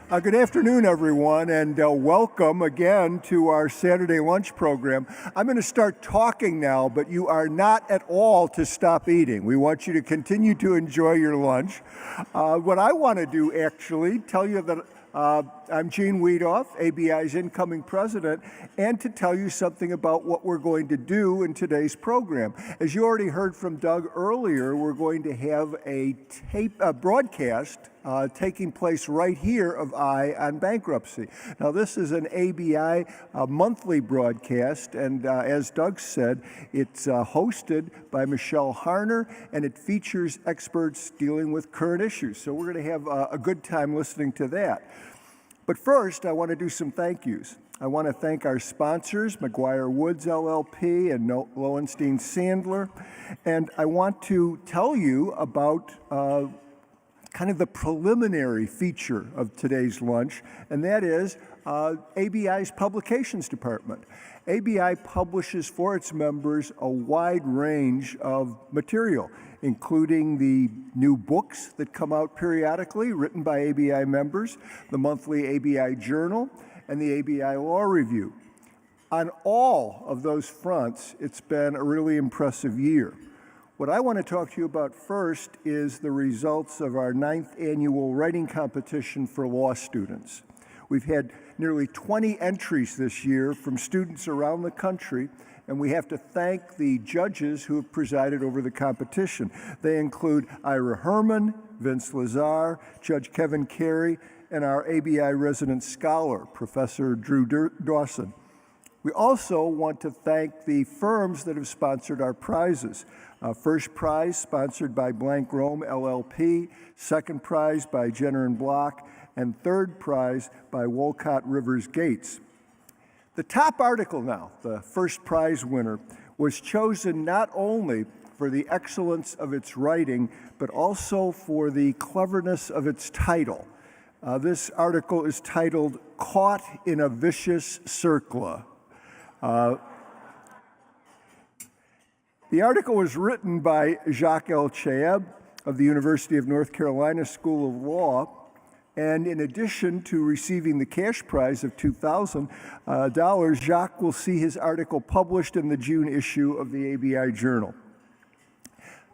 Good afternoon, everyone, and welcome again to our Saturday lunch program. I'm going to start talking now, but you are not at all to stop eating. We want you to continue to enjoy your lunch. What I want to do, actually, tell you that I'm Gene Weedoff, ABI's incoming president, and to tell you something about what we're going to do in today's program. As you already heard from Doug earlier, we're going to have a broadcast taking place right here of Eye on Bankruptcy. Now, this is an ABI monthly broadcast, and as Doug said, it's hosted by Michelle Harner, and it features experts dealing with current issues. So we're going to have a good time listening to that. But first, I want to do some thank yous. I want to thank our sponsors, McGuire Woods LLP and Lowenstein Sandler, and I want to tell you about kind of the preliminary feature of today's lunch, and that is ABI's publications department. ABI publishes for its members a wide range of material, including the new books that come out periodically written by ABI members, the monthly ABI Journal, and the ABI Law Review. On all of those fronts, it's been a really impressive year. What I want to talk to you about first is the results of our 9th annual writing competition for law students. We've had nearly 20 entries this year from students around the country, and we have to thank the judges who have presided over the competition. They include Ira Herman, Vince Lazar, Judge Kevin Carey, and our ABI resident scholar, Professor Drew Dawson. We also want to thank the firms that have sponsored our prizes. First prize sponsored by Blank Rome LLP, second prize by Jenner and Block, and third prize by Wolcott Rivers Gates. The top article now, the first prize winner, was chosen not only for the excellence of its writing, but also for the cleverness of its title. This article is titled, "Caught in a Vicious Circle." The article was written by Jacques L. Chaeb of the University of North Carolina School of Law, and in addition to receiving the cash prize of $2,000, Jacques will see his article published in the June issue of the ABI Journal.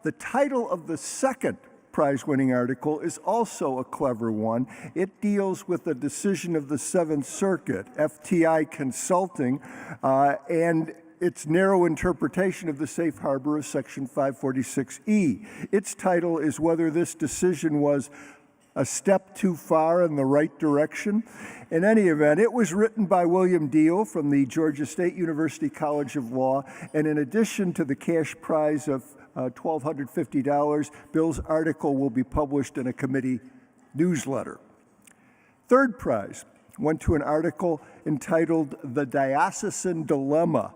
The title of the second prize-winning article is also a clever one. It deals with a decision of the Seventh Circuit, FTI Consulting, and its narrow interpretation of the safe harbor of Section 546E. Its title is whether this decision was a step too far in the right direction. In any event, it was written by William Deal from the Georgia State University College of Law, and in addition to the cash prize of $1,250, Bill's article will be published in a committee newsletter. Third prize went to an article entitled "The Diocesan Dilemma: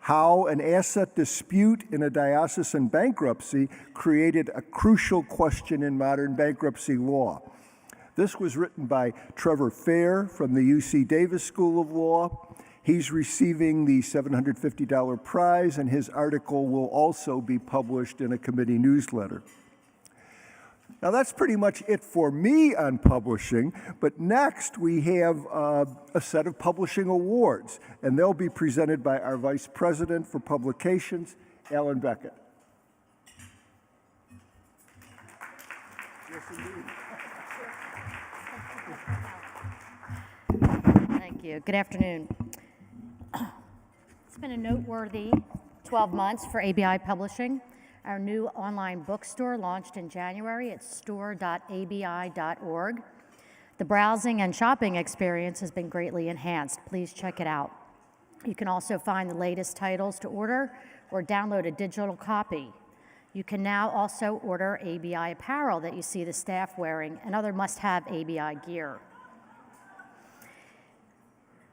How an Asset Dispute in a Diocesan Bankruptcy Created a Crucial Question in Modern Bankruptcy Law." This was written by Trevor Fair from the UC Davis School of Law. He's receiving the $750 prize, and his article will also be published in a committee newsletter. Now, that's pretty much it for me on publishing, but next we have a set of publishing awards, and they'll be presented by our Vice President for Publications, Alan Beckett. Yes, indeed. Thank you. Good afternoon. It's been a noteworthy 12 months for ABI Publishing. Our new online bookstore launched in January at store.abi.org. The browsing and shopping experience has been greatly enhanced. Please check it out. You can also find the latest titles to order or download a digital copy. You can now also order ABI apparel that you see the staff wearing and other must-have ABI gear.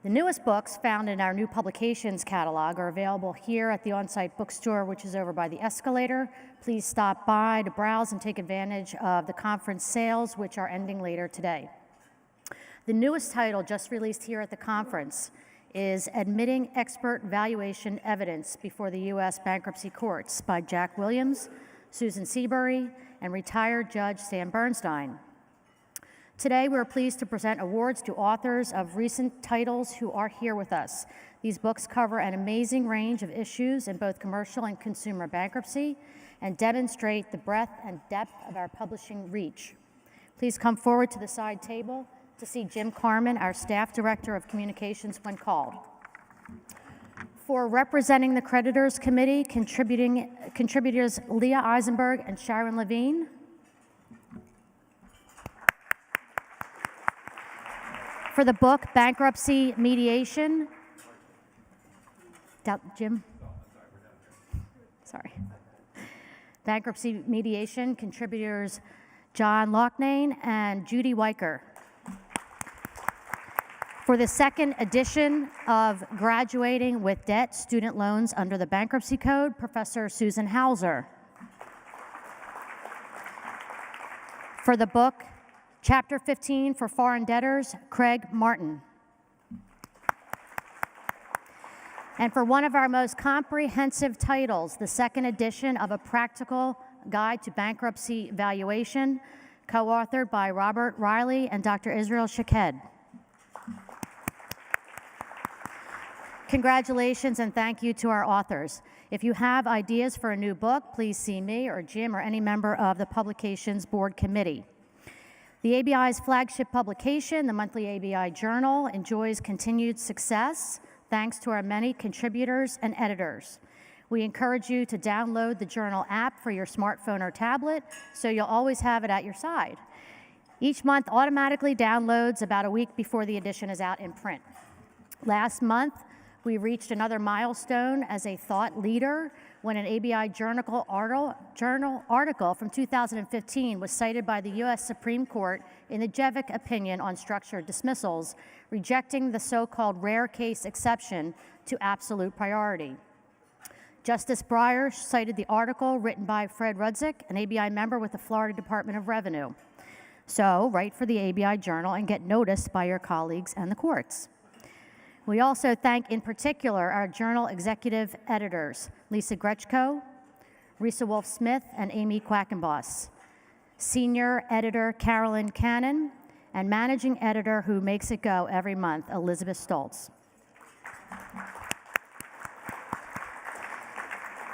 The newest books found in our new publications catalog are available here at the on-site bookstore, which is over by the escalator. Please stop by to browse and take advantage of the conference sales, which are ending later today. The newest title just released here at the conference is Admitting Expert Valuation Evidence Before the U.S. Bankruptcy Courts by Jack Williams, Susan Seabury, and retired Judge Sam Bernstein. Today, we're pleased to present awards to authors of recent titles who are here with us. These books cover an amazing range of issues in both commercial and consumer bankruptcy and demonstrate the breadth and depth of our publishing reach. Please come forward to the side table to see Jim Carmen, our Staff Director of Communications, when called. For representing the Creditors Committee, contributors Leah Eisenberg and Sharon Levine. For the book Bankruptcy Mediation, Jim? Sorry. Bankruptcy Mediation, contributors John Loughnane and Judy Weicker. For the second edition of Graduating with Debt, Student Loans Under the Bankruptcy Code, Professor Susan Hauser. For the book Chapter 15 for Foreign Debtors, Craig Martin. And for one of our most comprehensive titles, the second edition of A Practical Guide to Bankruptcy Valuation, co-authored by Robert Riley and Dr. Israel Shaked. Congratulations and thank you to our authors. If you have ideas for a new book, please see me or Jim or any member of the Publications Board Committee. The ABI's flagship publication, the monthly ABI Journal, enjoys continued success thanks to our many contributors and editors. We encourage you to download the Journal app for your smartphone or tablet so you'll always have it at your side. Each month automatically downloads about a week before the edition is out in print. Last month, we reached another milestone as a thought leader when an ABI Journal article from 2015 was cited by the U.S. Supreme Court in the Jevick opinion on structured dismissals, rejecting the so-called rare case exception to absolute priority. Justice Breyer cited the article written by Fred Rudzik, an ABI member with the Florida Department of Revenue. So write for the ABI Journal and get noticed by your colleagues and the courts. We also thank in particular our Journal executive editors, Lisa Grechko, Risa Wolf-Smith, and Amy Quackenboss, senior editor Carolyn Cannon, and managing editor who makes it go every month, Elizabeth Stoltz.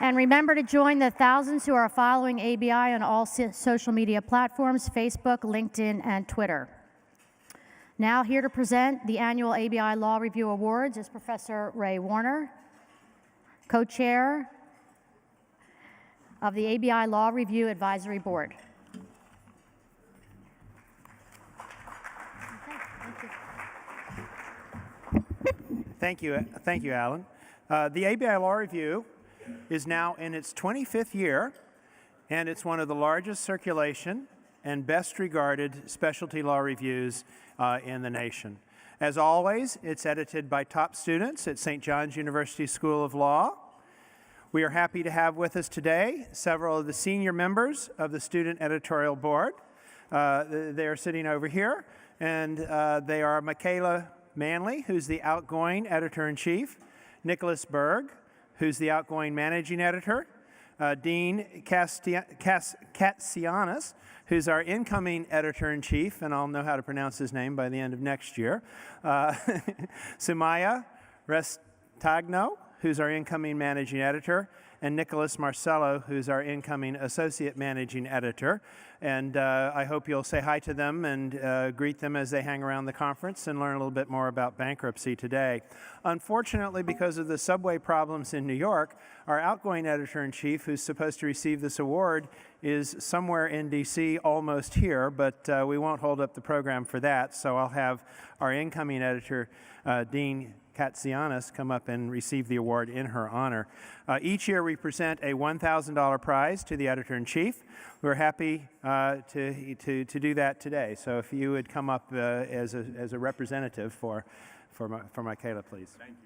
And remember to join the thousands who are following ABI on all social media platforms, Facebook, LinkedIn, and Twitter. Now here to present the annual ABI Law Review Awards is Professor Ray Warner, co-chair of the ABI Law Review Advisory Board. Thank you, Alan. The ABI Law Review is now in its 25th year, and it's one of the largest circulation and best regarded specialty law reviews in the nation. As always, it's edited by top students at St. John's University School of Law. We are happy to have with us today several of the senior members of the Student Editorial Board. They are sitting over here, and they are Michaela Manley, who's the outgoing editor-in-chief, Nicholas Berg, who's the outgoing managing editor, Dean Katsianis, who's our incoming editor-in-chief, and I'll know how to pronounce his name by the end of next year, Sumaya Restagno, who's our incoming managing editor, and Nicholas Marcello, who's our incoming associate managing editor. And I hope you'll say hi to them and greet them as they hang around the conference and learn a little bit more about bankruptcy today. Unfortunately, because of the subway problems in New York, our outgoing editor-in-chief, who's supposed to receive this award, is somewhere in D.C., almost here, but we won't hold up the program for that, so I'll have our incoming editor, Dean Katsianis, come up and receive the award in her honor. Each year we present a $1,000 prize to the editor-in-chief. We're happy to do that today. So if you would come up as a representative for Michaela, please. Thank you.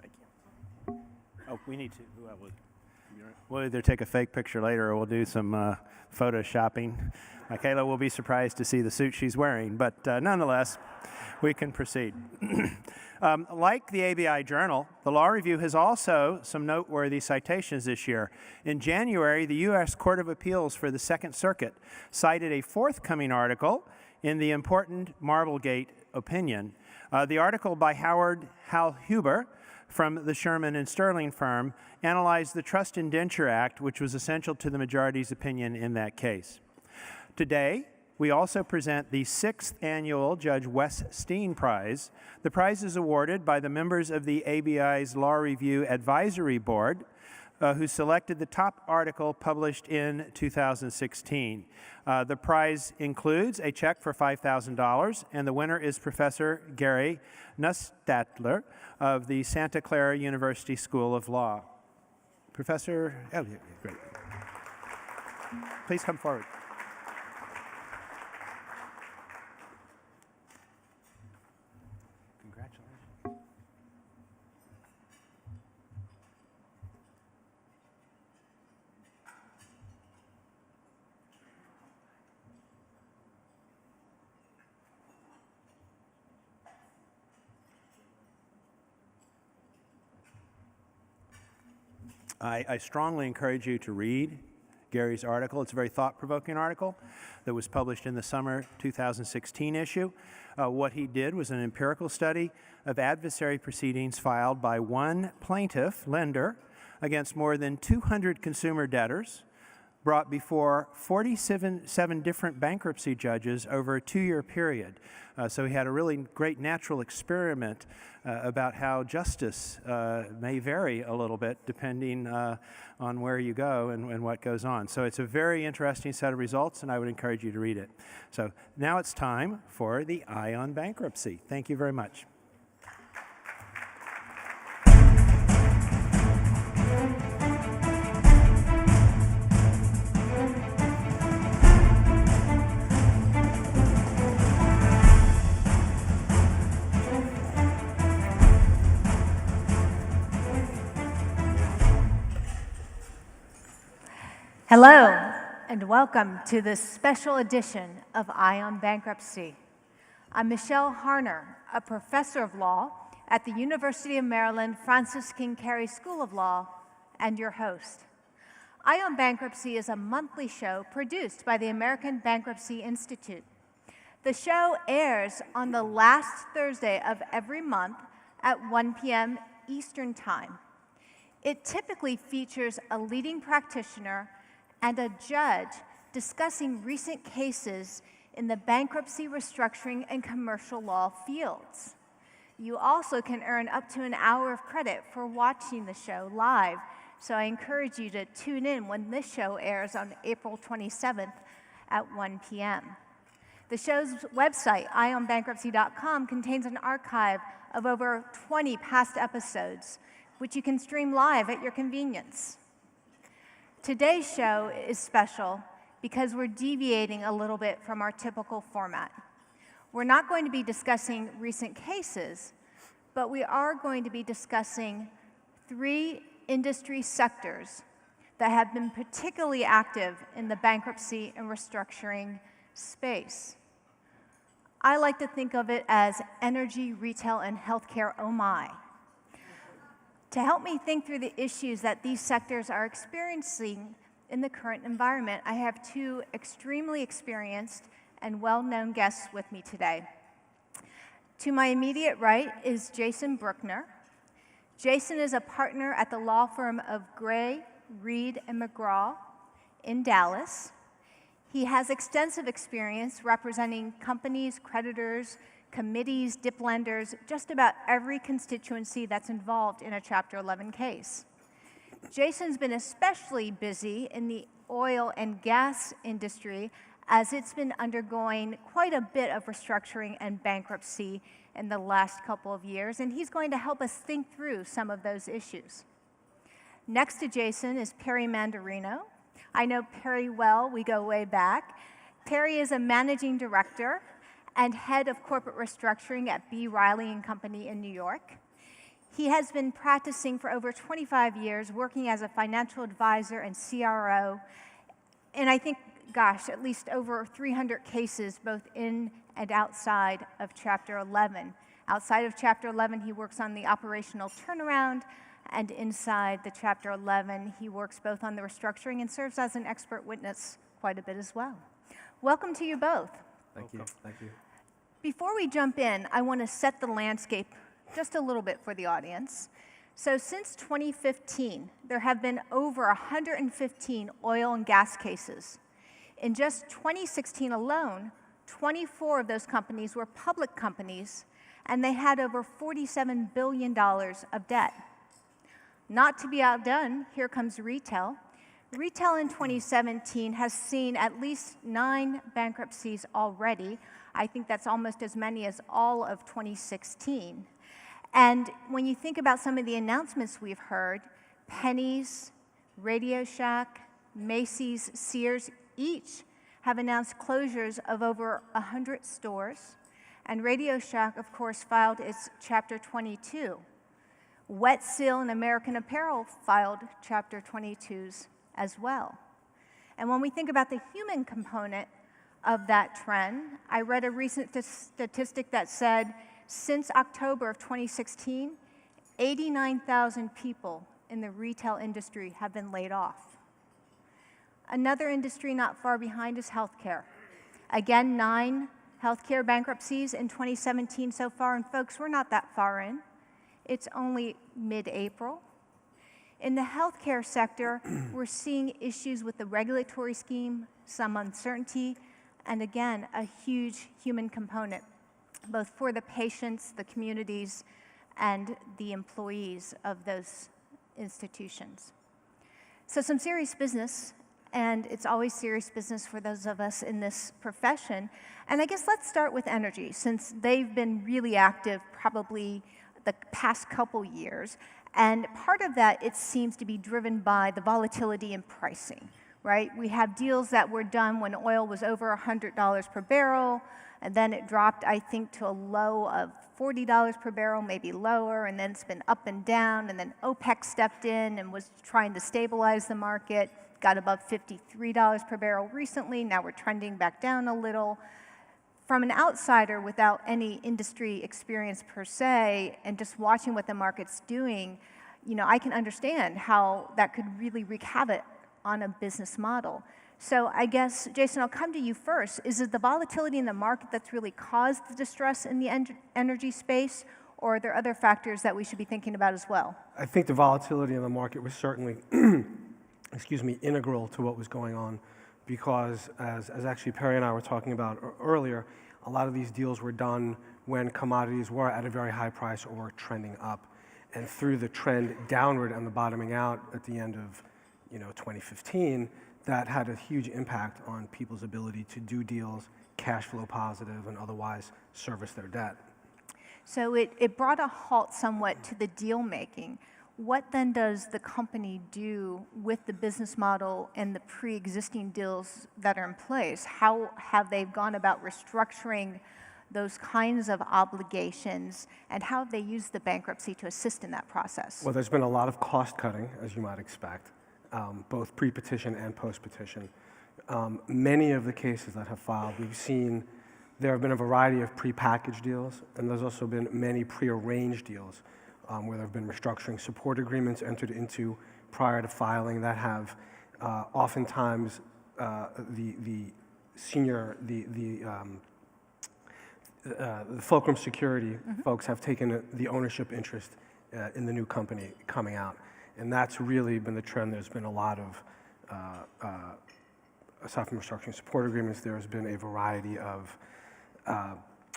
Thank you. Oh, we need to. We'll either take a fake picture later or we'll do some photoshopping. Michaela will be surprised to see the suit she's wearing, but nonetheless, We can proceed. Like the ABI Journal, the Law Review has also some noteworthy citations this year. In January, the U.S. Court of Appeals for the Second Circuit cited a forthcoming article in the important Marblegate opinion. The article by Howard Hal Huber from the Sherman and Sterling firm analyzed the Trust Indenture Act, which was essential to the majority's opinion in that case. Today, we also present the 6th annual Judge Wes Steen Prize. The prize is awarded by the members of the ABI's Law Review Advisory Board, who selected the top article published in 2016. The prize includes a check for $5,000, and the winner is Professor Gary Nussstatler of the Santa Clara University School of Law. Professor, oh, yeah, great. Please come forward. I strongly encourage you to read Gary's article. It's a very thought-provoking article that was published in the summer 2016 issue. What he did was an empirical study of adversary proceedings filed by one plaintiff, lender, against more than 200 consumer debtors, brought before 47 different bankruptcy judges over a 2-year period. So he had a really great natural experiment about how justice may vary a little bit depending on where you go and what goes on. So it's a very interesting set of results, and I would encourage you to read it. So now it's time for the Eye on Bankruptcy. Thank you very much. Hello, and welcome to this special edition of Eye on Bankruptcy. I'm Michelle Harner, a professor of law at the University of Maryland Francis King Carey School of Law, and your host. Eye on Bankruptcy is a monthly show produced by the American Bankruptcy Institute. The show airs on the last Thursday of every month at 1 p.m. Eastern Time. It typically features a leading practitioner and a judge discussing recent cases in the bankruptcy, restructuring, and commercial law fields. You also can earn up to an hour of credit for watching the show live, so I encourage you to tune in when this show airs on April 27th at 1 p.m. The show's website, eyeonbankruptcy.com, contains an archive of over 20 past episodes, which you can stream live at your convenience. Today's show is special because we're deviating a little bit from our typical format. We're not going to be discussing recent cases, but we are going to be discussing 3 industry sectors that have been particularly active in the bankruptcy and restructuring space. I like to think of it as energy, retail, and healthcare, oh my. To help me think through the issues that these sectors are experiencing in the current environment, I have 2 extremely experienced and well-known guests with me today. To my immediate right is Jason Bruckner. Jason is a partner at the law firm of Gray, Reed, and McGraw in Dallas. He has extensive experience representing companies, creditors, committees, dip lenders, just about every constituency that's involved in a Chapter 11 case. Jason's been especially busy in the oil and gas industry as it's been undergoing quite a bit of restructuring and bankruptcy in the last couple of years, and he's going to help us think through some of those issues. Next to Jason is Perry Mandarino. I know Perry well, we go way back. Perry is a managing director and head of corporate restructuring at B. Riley & Company in New York. He has been practicing for over 25 years, working as a financial advisor and CRO, and I think, gosh, at least over 300 cases, both in and outside of Chapter 11. Outside of Chapter 11, he works on the operational turnaround, and inside the Chapter 11, he works both on the restructuring and serves as an expert witness quite a bit as well. Welcome to you both. Thank you. Thank you. Before we jump in, I want to set the landscape just a little bit for the audience. So since 2015, there have been over 115 oil and gas cases. In just 2016 alone, 24 of those companies were public companies, and they had over $47 billion of debt. Not to be outdone, here comes retail. Retail in 2017 has seen at least 9 bankruptcies already. I think that's almost as many as all of 2016. And when you think about some of the announcements we've heard, Penny's, Radio Shack, Macy's, Sears, each have announced closures of over 100 stores. And Radio Shack, of course, filed its Chapter 22. Wet Seal and American Apparel filed Chapter 22s as well. And when we think about the human component of that trend, I read a recent statistic that said since October of 2016, 89,000 people in the retail industry have been laid off. Another industry not far behind is healthcare. Again, 9 healthcare bankruptcies in 2017 so far, and folks, we're not that far in. It's only mid-April. In the healthcare sector, we're seeing issues with the regulatory scheme, some uncertainty, and again, a huge human component, both for the patients, the communities, and the employees of those institutions. So some serious business, and it's always serious business for those of us in this profession. And I guess let's start with energy, since they've been really active probably the past couple years. And part of that, it seems to be driven by the volatility in pricing, right? We have deals that were done when oil was over $100 per barrel, and then it dropped, I think, to a low of $40 per barrel, maybe lower, and then it's been up and down, and then OPEC stepped in and was trying to stabilize the market, got above $53 per barrel recently, now we're trending back down a little. From an outsider without any industry experience per se, and just watching what the market's doing, you know, I can understand how that could really wreak havoc on a business model. So I guess, Jason, I'll come to you first. Is it the volatility in the market that's really caused the distress in the energy space, or are there other factors that we should be thinking about as well? I think the volatility in the market was certainly, integral to what was going on, because as actually Perry and I were talking about earlier, a lot of these deals were done when commodities were at a very high price or trending up. And through the trend downward and the bottoming out at the end of 2015, that had a huge impact on people's ability to do deals, cash flow positive, and otherwise service their debt. So it brought a halt somewhat to the deal making. What then does the company do with the business model and the pre-existing deals that are in place? How have they gone about restructuring those kinds of obligations, and how have they used the bankruptcy to assist in that process? Well, there's been a lot of cost cutting, as you might expect, both pre-petition and post-petition. Many of the cases that have filed, we've seen there have been a variety of pre-packaged deals, and there's also been many pre-arranged deals where there have been restructuring support agreements entered into prior to filing that have oftentimes the fulcrum security folks have taken the ownership interest in the new company coming out. And that's really been the trend. There's been a lot of, aside from restructuring support agreements, there's been a variety of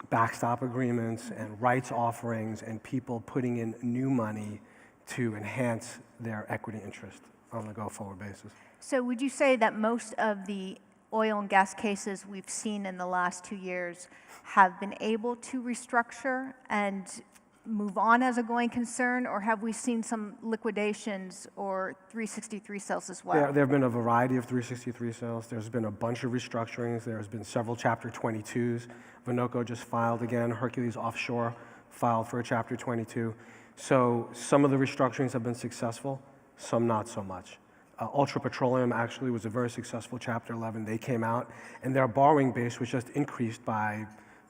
backstop agreements and rights offerings and people putting in new money to enhance their equity interest on a go-forward basis. So would you say that most of the oil and gas cases we've seen in the last 2 years have been able to restructure and move on as a going concern, or have we seen some liquidations or 363 sales as well? There have been a variety of 363 sales. There's been a bunch of restructurings. There's been several Chapter 22s. Vinoco just filed again. Hercules Offshore filed for a Chapter 22. So some of the restructurings have been successful, some not so much. Ultra Petroleum actually was a very successful Chapter 11. They came out, and their borrowing base was just increased by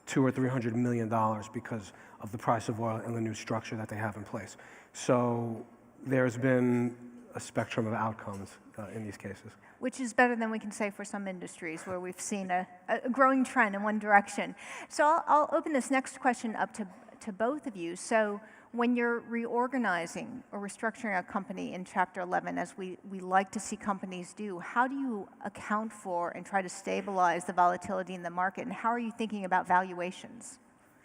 $200 or $300 million because of the price of oil and the new structure that they have in place. So there's been a spectrum of outcomes in these cases. Which is better than we can say for some industries where we've seen a growing trend in one direction. So I'll open this next question up to both of you. So when you're reorganizing or restructuring a company in Chapter 11, as we like to see companies do, how do you account for and try to stabilize the volatility in the market, and how are you thinking about valuations?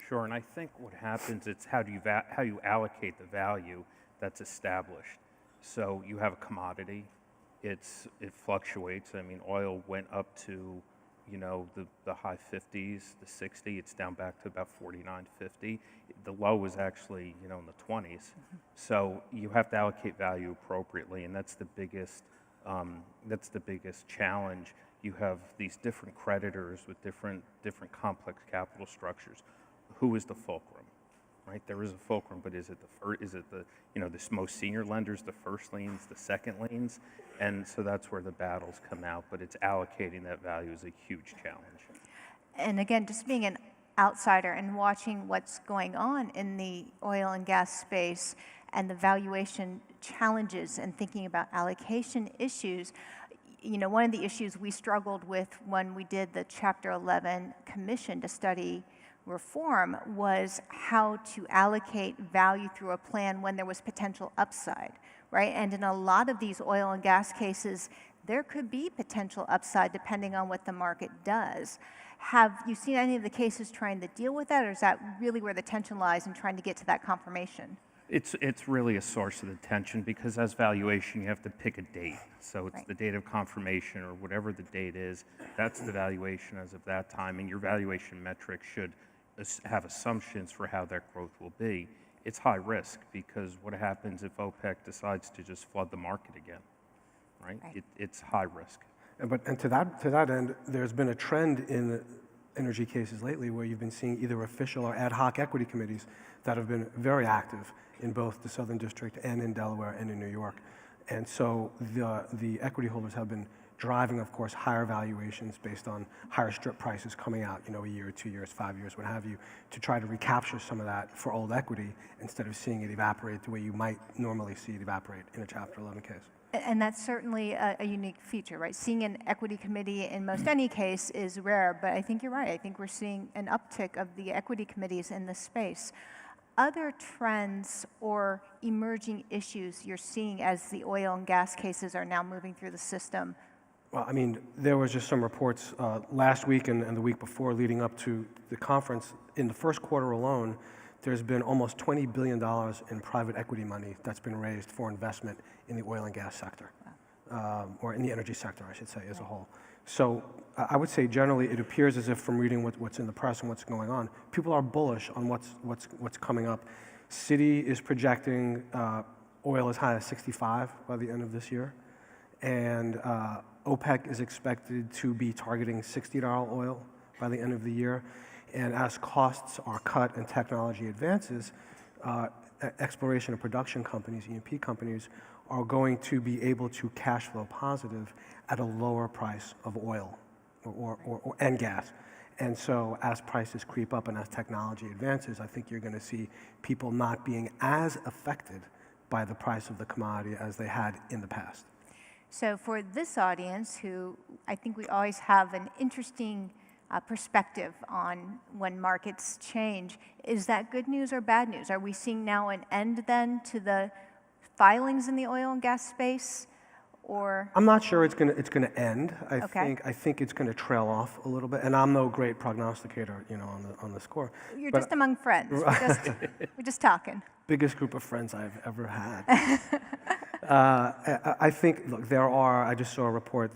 Sure, and I think what happens, it's how you allocate the value that's established. So you have a commodity, it fluctuates. I mean, oil went up to, you know, the high 50s, the 60. It's down back to about 49.50. The low was actually, you know, in the 20s. Mm-hmm. So you have to allocate value appropriately, and that's the biggest challenge. You have these different creditors with different complex capital structures. Who is the fulcrum? Right, there is a fulcrum, but is it the you know, the most senior lenders, the first liens, the second liens, and so that's where the battles come out. But it's allocating that value is a huge challenge. And again, just being an outsider and watching what's going on in the oil and gas space and the valuation challenges and thinking about allocation issues, you know, one of the issues we struggled with when we did the Chapter 11 commission to study reform was how to allocate value through a plan when there was potential upside, right? And in a lot of these oil and gas cases, there could be potential upside depending on what the market does. Have you seen any of the cases trying to deal with that, or is that really where the tension lies in trying to get to that confirmation? It's really a source of the tension, because as valuation, you have to pick a date. So it's the date of confirmation, or whatever the date is. That's the valuation as of that time, and your valuation metric should have assumptions for how that growth will be. It's high risk, because what happens if OPEC decides to just flood the market again, right? It's high risk. And to that end, there's been a trend in energy cases lately where you've been seeing either official or ad hoc equity committees that have been very active in both the Southern District and in Delaware and in New York. And so the equity holders have been driving, of course, higher valuations based on higher strip prices coming out, you know, a year, 2 years, 5 years, what have you, to try to recapture some of that for old equity instead of seeing it evaporate the way you might normally see it evaporate in a Chapter 11 case. And that's certainly a unique feature, right? Seeing an equity committee in most any case is rare, but I think you're right. I think we're seeing an uptick of the equity committees in this space. Other trends or emerging issues you're seeing as the oil and gas cases are now moving through the system? Well, I mean, there was just some reports last week and the week before leading up to the conference. In the first quarter alone, there's been almost $20 billion in private equity money that's been raised for investment in the oil and gas sector, or in the energy sector, I should say, as a whole. So I would say generally it appears as if, from reading what's in the press and what's going on, people are bullish on what's coming up. Citi is projecting oil as high as 65 by the end of this year, and OPEC is expected to be targeting $60 oil by the end of the year. And as costs are cut and technology advances, exploration and production companies, E&P companies, are going to be able to cash flow positive at a lower price of oil and gas. And so as prices creep up and as technology advances, I think you're going to see people not being as affected by the price of the commodity as they had in the past. So for this audience, who I think we always have an interesting perspective on when markets change, is that good news or bad news? Are we seeing now an end then to the filings in the oil and gas space, or? I'm not sure it's gonna end. I think it's gonna trail off a little bit, and I'm no great prognosticator, you know, on the score. You're just among friends. We're just talking. Biggest group of friends I've ever had. I think, look, I just saw a report,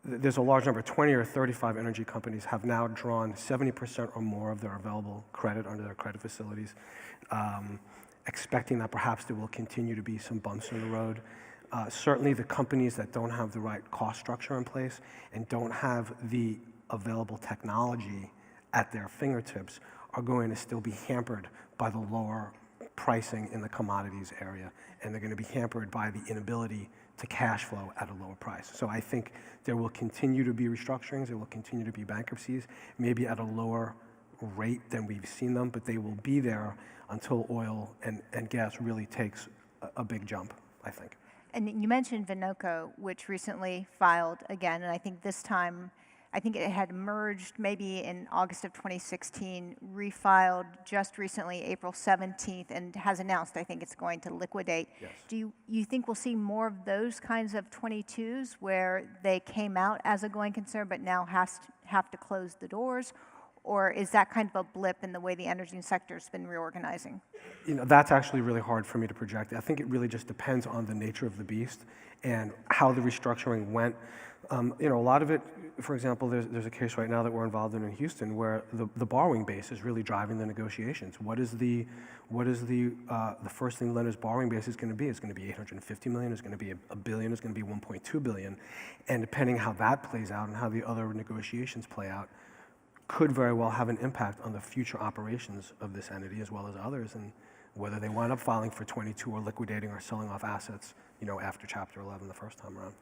there's a large number, 20 or 35 energy companies have now drawn 70% or more of their available credit under their credit facilities, expecting that perhaps there will continue to be some bumps in the road. Certainly the companies that don't have the right cost structure in place and don't have the available technology at their fingertips are going to still be hampered by the lower pricing in the commodities area, and they're going to be hampered by the inability to cash flow at a lower price. So I think there will continue to be restructurings, there will continue to be bankruptcies, maybe at a lower rate than we've seen them, but they will be there until oil and gas really takes a big jump, I think. And you mentioned Vinoco, which recently filed again, and I think this time, I think it had merged maybe in August of 2016, refiled just recently, April 17th, and has announced, I think, it's going to liquidate. Yes. Do you think we'll see more of those kinds of 22s where they came out as a going concern but now have to close the doors? Or is that kind of a blip in the way the energy sector has been reorganizing? You know, that's actually really hard for me to project. I think it really just depends on the nature of the beast and how the restructuring went. You know, a lot of it, for example, there's a case right now that we're involved in Houston where the borrowing base is really driving the negotiations. What is the first lien lender's borrowing base is going to be? It's going to be $850 million. It's going to be $1 billion. It's going to be $1.2 billion. And depending how that plays out and how the other negotiations play out, could very well have an impact on the future operations of this entity as well as others, and whether they wind up filing for 22 or liquidating or selling off assets, you know, after Chapter 11 the first time around.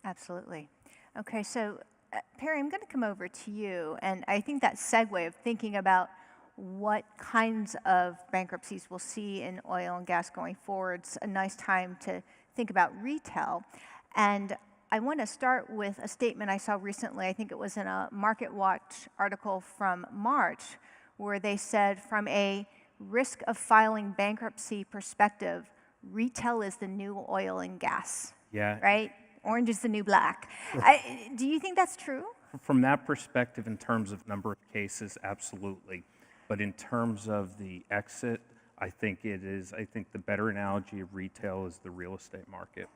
Absolutely. Okay, so Perry, I'm going to come over to you, and I think that segue of thinking about what kinds of bankruptcies we'll see in oil and gas going forward, it's a nice time to think about retail. And I want to start with a statement I saw recently. I think it was in a Market Watch article from March, where they said from a risk of filing bankruptcy perspective, retail is the new oil and gas. Yeah. Right? Orange is the new black. Do you think that's true? From that perspective, in terms of number of cases, absolutely. But in terms of the exit, I think it is, I think the better analogy of retail is the real estate market.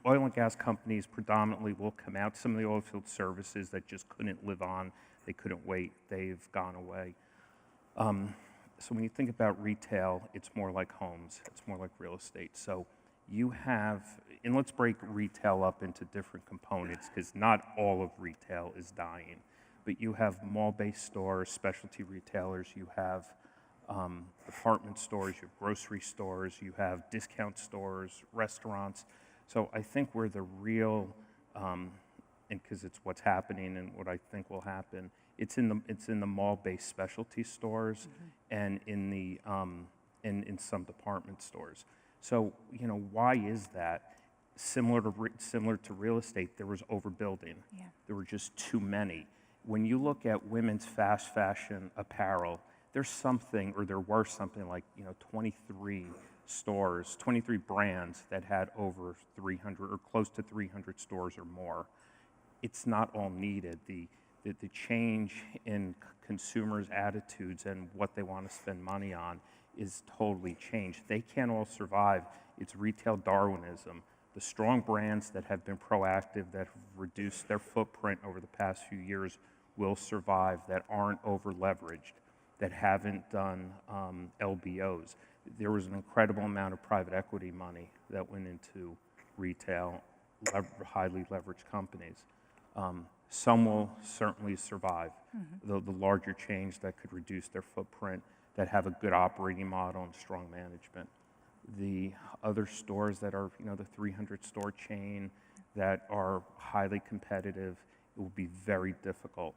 Oil and gas companies predominantly will come out. Some of the oil field services that just couldn't live on, they couldn't wait, they've gone away. So when you think about retail, it's more like homes, it's more like real estate. So you have, and let's break retail up into different components, because not all of retail is dying. But you have mall-based stores, specialty retailers, you have department stores, you have grocery stores, you have discount stores, restaurants. So I think where the real, and because it's what's happening and what I think will happen, it's in the mall-based specialty stores and in the in some department stores. So you know, why is that? Similar to real estate, there was overbuilding. Yeah. There were just too many. When you look at women's fast fashion apparel, there's something, or there were something like 23 stores, 23 brands that had over 300 or close to 300 stores or more. It's not all needed. The change in consumers' attitudes and what they want to spend money on is totally changed. They can't all survive. It's retail Darwinism. The strong brands that have been proactive, that have reduced their footprint over the past few years will survive, that aren't over-leveraged, that haven't done LBOs. There was an incredible amount of private equity money that went into retail, highly leveraged companies. Some will certainly survive. The larger chains that could reduce their footprint, that have a good operating model and strong management. The other stores that are, the 300-store chain that are highly competitive, it will be very difficult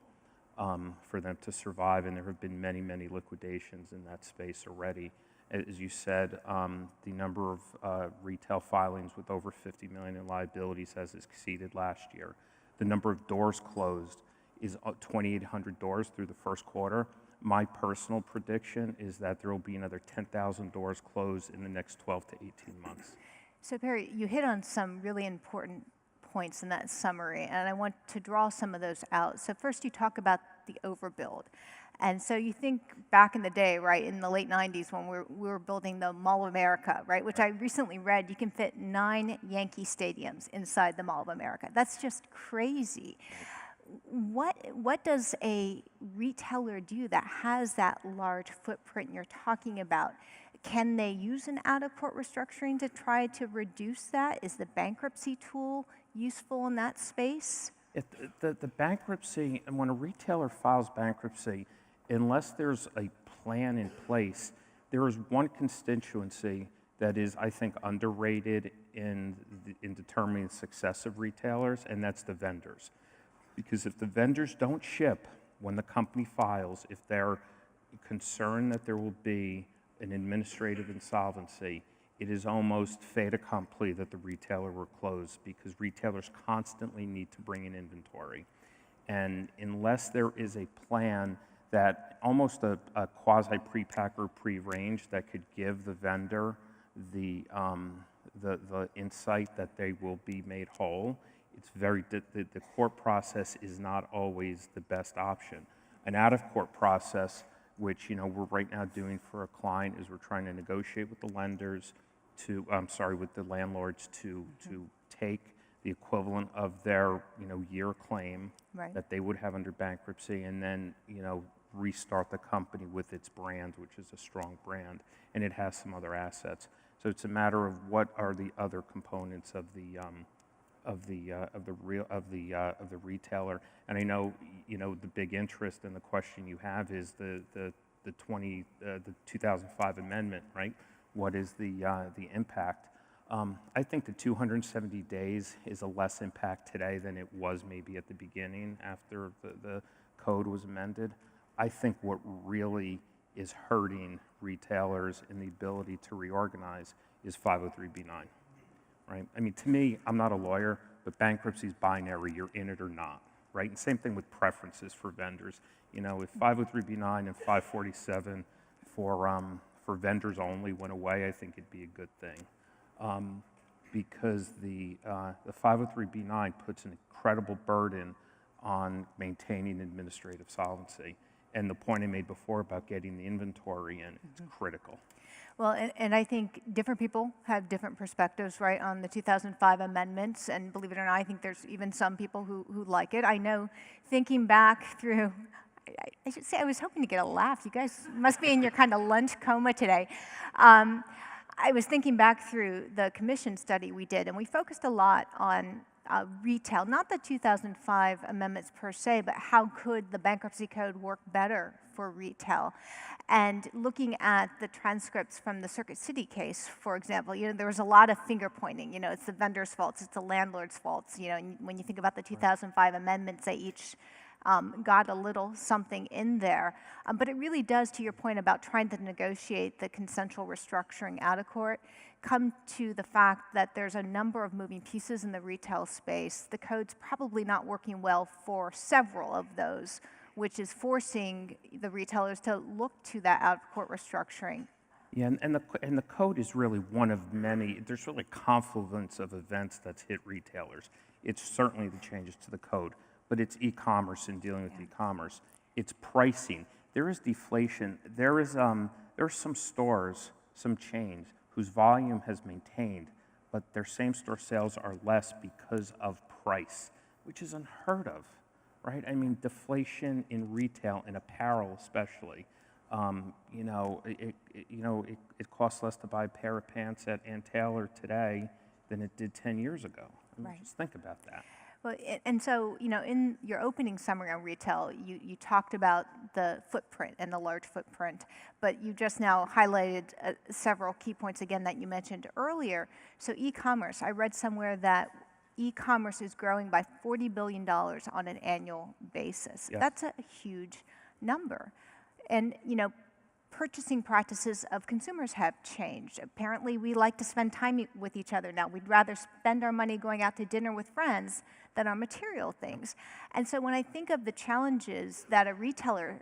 for them to survive, and there have been many, many liquidations in that space already. As you said, the number of retail filings with over $50 million in liabilities has exceeded last year. The number of doors closed is 2,800 doors through the first quarter. My personal prediction is that there will be another 10,000 doors closed in the next 12 to 18 months. So Perry, you hit on some really important points in that summary, and I want to draw some of those out. So first you talk about the overbuild. And so you think back in the day, right, in the late 90s when we were building the Mall of America, right, which I recently read, you can fit 9 Yankee stadiums inside the Mall of America. That's just crazy. What does a retailer do that has that large footprint you're talking about? Can they use an out-of-court restructuring to try to reduce that? Is the bankruptcy tool useful in that space? The bankruptcy, and when a retailer files bankruptcy, unless there's a plan in place, there is one constituency that is, I think, underrated in determining the success of retailers, and that's the vendors. Because if the vendors don't ship when the company files, if they're concerned that there will be an administrative insolvency, it is almost fait accompli that the retailer will close, because retailers constantly need to bring in inventory. And unless there is a plan that almost a quasi-pre-pack or pre-range that could give the vendor the insight that they will be made whole, it's the court process is not always the best option. An out-of-court process, which we're right now doing for a client, is we're trying to negotiate with the lenders with the landlords to take the equivalent of their year claim that they would have under bankruptcy, and then restart the company with its brand, which is a strong brand, and it has some other assets. So it's a matter of what are the other components of the retailer. And I know the big interest and the question you have is the 2005 amendment, right? What is the impact? I think the 270 days is a less impact today than it was maybe at the beginning after the code was amended. I think what really is hurting retailers in the ability to reorganize is 503b9, right? I mean, to me, I'm not a lawyer, but bankruptcy is binary. You're in it or not, right? And same thing with preferences for vendors. If 503b9 and 547 for vendors only went away, I think it'd be a good thing. Because the 503b9 puts an incredible burden on maintaining administrative solvency. And the point I made before about getting the inventory in, it's critical. Well, and I think different people have different perspectives, right, on the 2005 amendments. And believe it or not, I think there's even some people who like it. I know, thinking back through, I should say I was hoping to get a laugh. You guys must be in your kind of lunch coma today. I was thinking back through the commission study we did, and we focused a lot on retail, not the 2005 amendments per se, but how could the bankruptcy code work better for retail. And looking at the transcripts from the Circuit City case, for example, there was a lot of finger pointing. It's the vendor's faults, it's the landlord's faults. And when you think about the 2005 amendments, they each got a little something in there. But it really does, to your point about trying to negotiate the consensual restructuring out of court, come to the fact that there's a number of moving pieces in the retail space. The code's probably not working well for several of those, which is forcing the retailers to look to that out-of-court restructuring. Yeah, and the code is really one of many. There's really a confluence of events that's hit retailers. It's certainly the changes to the code, but it's e-commerce and dealing with e-commerce. It's pricing. There is deflation. There are some stores, some chains, whose volume has maintained, but their same-store sales are less because of price, which is unheard of, right? I mean, deflation in retail, in apparel especially. It costs less to buy a pair of pants at Ann Taylor today than it did 10 years ago. I mean, just think about that. Well, and so, in your opening summary on retail, you talked about the footprint and the large footprint, but you just now highlighted several key points again that you mentioned earlier. So e-commerce, I read somewhere that e-commerce is growing by $40 billion on an annual basis. Yes. That's a huge number. And, purchasing practices of consumers have changed. Apparently, we like to spend time with each other now. We'd rather spend our money going out to dinner with friends than on material things. And so when I think of the challenges that a retailer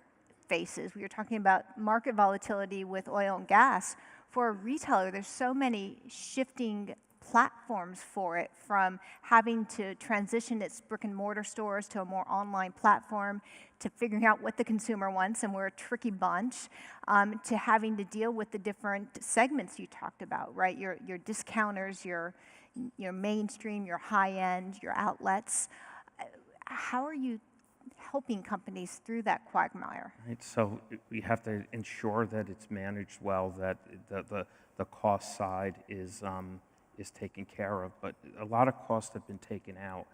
faces, we were talking about market volatility with oil and gas. For a retailer, there's so many shifting platforms for it, from having to transition its brick and mortar stores to a more online platform, to figuring out what the consumer wants, and we're a tricky bunch, to having to deal with the different segments you talked about, right? Your discounters, your mainstream, your high-end, your outlets. How are you helping companies through that quagmire? Right, so we have to ensure that it's managed well, that the cost side is taken care of, but a lot of costs have been taken out.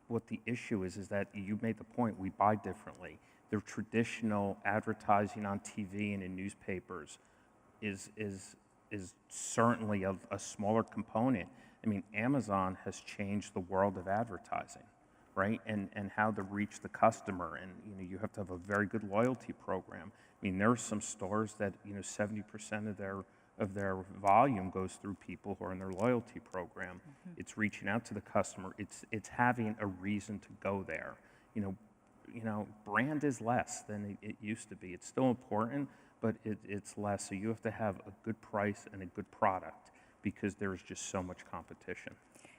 What the issue is that you made the point, we buy differently. The traditional advertising on TV and in newspapers is is certainly a smaller component. I mean, Amazon has changed the world of advertising, right? And how to reach the customer, and you have to have a very good loyalty program. I mean, there are some stores that 70% of their volume goes through people who are in their loyalty program. It's reaching out to the customer. It's having a reason to go there. Brand is less than it used to be. It's still important, but it's less. So you have to have a good price and a good product because there's just so much competition.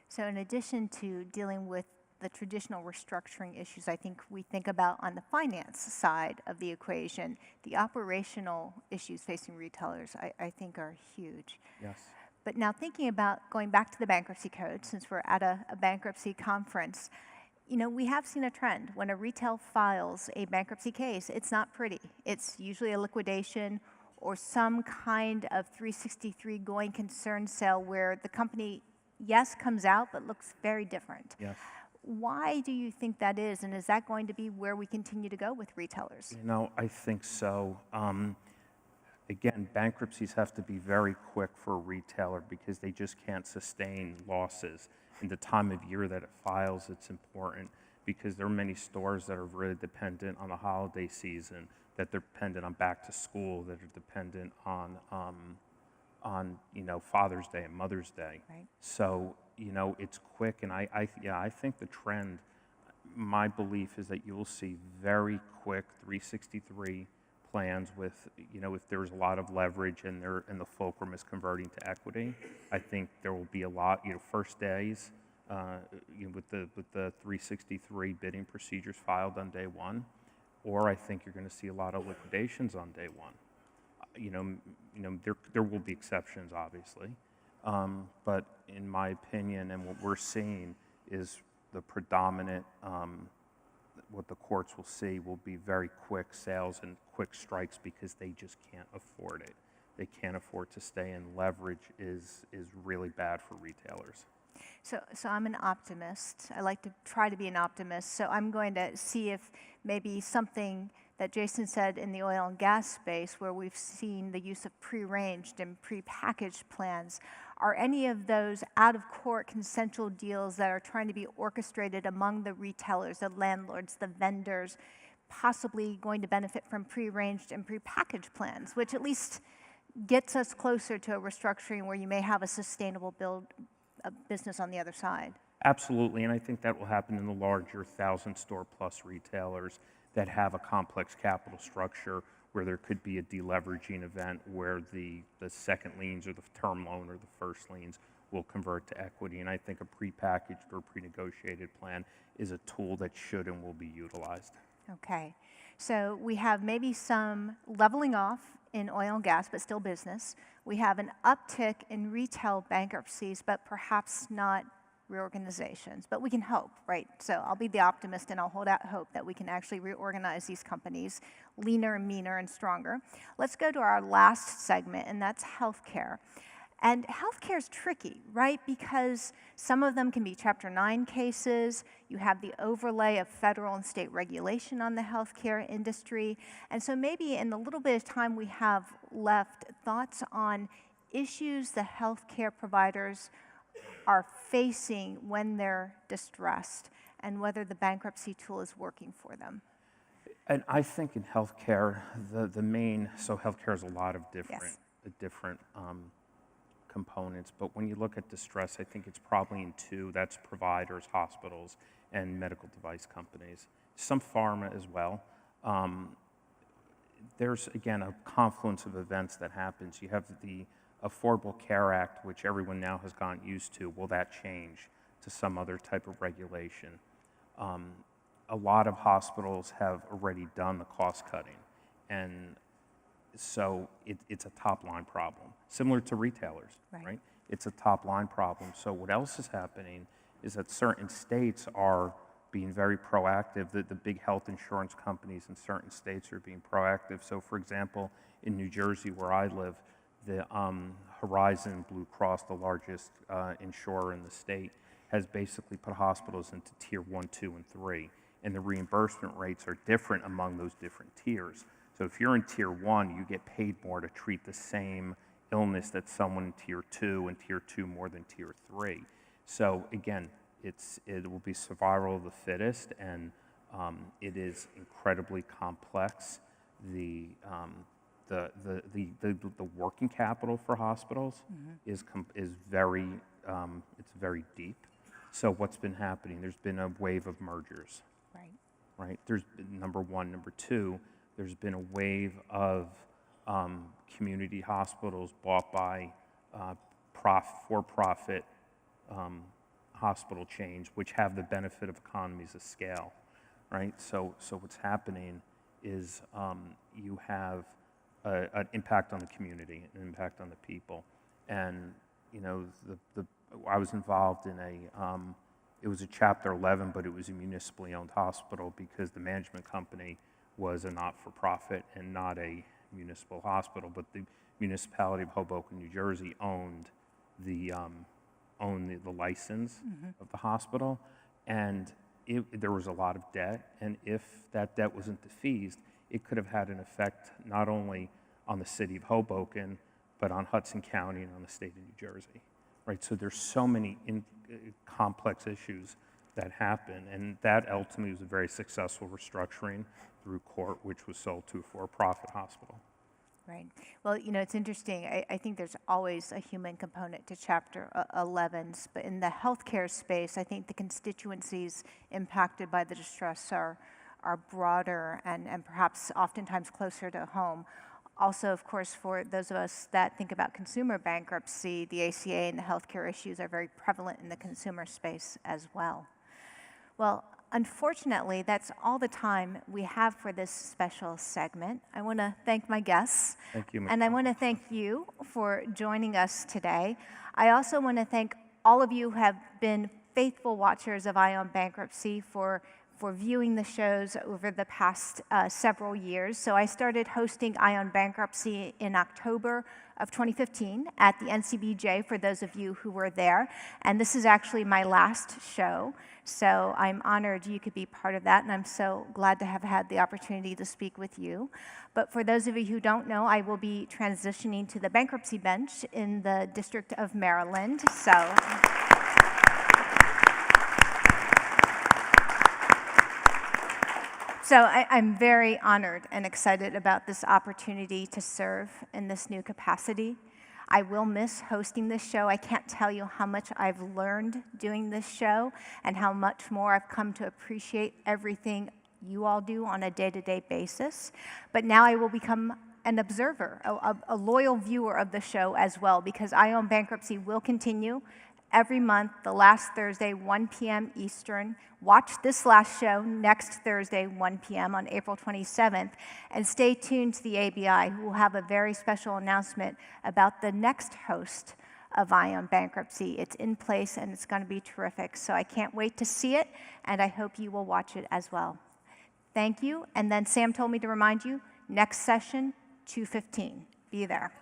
So in addition to dealing with the traditional restructuring issues I think we think about on the finance side of the equation, the operational issues facing retailers I think are huge. Yes. But now thinking about going back to the bankruptcy code, since we're at a bankruptcy conference, we have seen a trend. When a retail files a bankruptcy case, it's not pretty. It's usually a liquidation or some kind of 363 going concern sale where the company, yes, comes out, but looks very different. Yes. Why do you think that is, and is that going to be where we continue to go with retailers? I think so. Again, bankruptcies have to be very quick for a retailer because they just can't sustain losses. In the time of year that it files, it's important because there are many stores that are really dependent on the holiday season, that they're dependent on back to school, that are dependent on Father's Day and Mother's Day. Right. So it's quick, and I think the trend, my belief is that you will see very quick 363 plans with, if there's a lot of leverage and the fulcrum is converting to equity. I think there will be a lot, first days with the 363 bidding procedures filed on day one, or I think you're going to see a lot of liquidations on day one. There will be exceptions, obviously. But in my opinion, and what we're seeing is the predominant, what the courts will see will be very quick sales and quick strikes because they just can't afford it. They can't afford to stay in. Leverage is really bad for retailers. So I'm an optimist. I like to try to be an optimist. So I'm going to see if maybe something that Jason said in the oil and gas space, where we've seen the use of pre-arranged and pre-packaged plans, are any of those out-of-court consensual deals that are trying to be orchestrated among the retailers, the landlords, the vendors, possibly going to benefit from pre-arranged and pre-packaged plans, which at least gets us closer to a restructuring where you may have a sustainable business on the other side? Absolutely, and I think that will happen in the larger 1,000-store-plus retailers that have a complex capital structure where there could be a deleveraging event where the second liens or the term loan or the first liens will convert to equity. And I think a prepackaged or pre-negotiated plan is a tool that should and will be utilized. Okay, so we have maybe some leveling off in oil and gas, but still business. We have an uptick in retail bankruptcies, but perhaps not reorganizations, but we can hope, right? So I'll be the optimist and I'll hold out hope that we can actually reorganize these companies leaner and meaner and stronger. Let's go to our last segment, and that's healthcare. And healthcare is tricky, right? Because some of them can be Chapter 9 cases. You have the overlay of federal and state regulation on the healthcare industry. And so maybe in the little bit of time we have left, thoughts on issues the healthcare providers are facing when they're distressed and whether the bankruptcy tool is working for them. And I think in healthcare, the main, so healthcare is a lot of different components, but when you look at distress, I think it's probably in two. That's providers, hospitals, and medical device companies. Some pharma as well. There's, again, a confluence of events that happens. You have the Affordable Care Act, which everyone now has gotten used to. Will that change to some other type of regulation? A lot of hospitals have already done the cost cutting, and so it's a top-line problem, similar to retailers, right? It's a top-line problem. So what else is happening is that certain states are being very proactive. The big health insurance companies in certain states are being proactive. So, for example, in New Jersey, where I live, the Horizon Blue Cross, the largest insurer in the state, has basically put hospitals into tier 1, 2, and 3. And the reimbursement rates are different among those different tiers. So if you're in tier 1, you get paid more to treat the same illness that's someone in tier 2 and tier 2 more than tier 3. So again, it will be survival of the fittest, and it is incredibly complex. The working capital for hospitals is very it's very deep. So what's been happening? There's been a wave of mergers. Right. There's been number one. Number two, there's been a wave of community hospitals bought by for-profit hospital chains, which have the benefit of economies of scale, right? So what's happening is you have an impact on the community, an impact on the people, and you know I was involved in it was a Chapter 11, but it was a municipally owned hospital because the management company was a not-for-profit and not a municipal hospital, but the municipality of Hoboken, New Jersey owned the license of the hospital, and there was a lot of debt, and if that debt wasn't defeased, it could have had an effect not only on the city of Hoboken, but on Hudson County and on the state of New Jersey, right? So there's so many complex issues that happen, and that ultimately was a very successful restructuring through court, which was sold to a for-profit hospital. Right. Well, you know, it's interesting. I think there's always a human component to Chapter 11s, but in the healthcare space, I think the constituencies impacted by the distress are broader and perhaps oftentimes closer to home. Also, of course, for those of us that think about consumer bankruptcy, the ACA and the healthcare issues are very prevalent in the consumer space as well. Well, unfortunately, that's all the time we have for this special segment. I want to thank my guests. Thank you, And I want to thank you for joining us today. I also want to thank all of you who have been faithful watchers of Ion Bankruptcy for viewing the shows over the past several years. So I started hosting Ion Bankruptcy in October of 2015 at the NCBJ, for those of you who were there. And this is actually my last show. So I'm honored you could be part of that, and I'm so glad to have had the opportunity to speak with you. But for those of you who don't know, I will be transitioning to the bankruptcy bench in the District of Maryland. So I'm very honored and excited about this opportunity to serve in this new capacity. I will miss hosting this show. I can't tell you how much I've learned doing this show and how much more I've come to appreciate everything you all do on a day-to-day basis. But now I will become an observer, a loyal viewer of the show as well, because Ion Bankruptcy will continue every month, the last Thursday, 1 p.m. Eastern. Watch this last show next Thursday, 1 p.m. on April 27th. And stay tuned to the ABI, who will have a very special announcement about the next host of Ion Bankruptcy. It's in place, and it's going to be terrific. So I can't wait to see it, and I hope you will watch it as well. Thank you. And then Sam told me to remind you, next session, 2:15. Be there.